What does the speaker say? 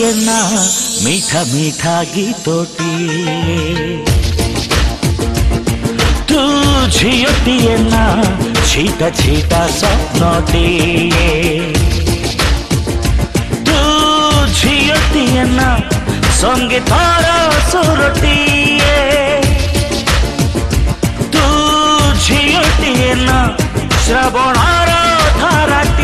ଝିଅଟିଏ ନା ମିଠା ମିଠା ଗୀତଟିଏ। ତୁ ଝିଅଟିଏ ନା ଛିଟା ଛିଟା ସ୍ୱପ୍ନଟିଏ। ତୁ ଝିଅଟିଏ ନା ସଙ୍ଗୀତର ସୁରଟିଏ। ତୁ ଝିଅଟିଏ ନା ଶ୍ରାବଣର ଧାରାଟିଏ।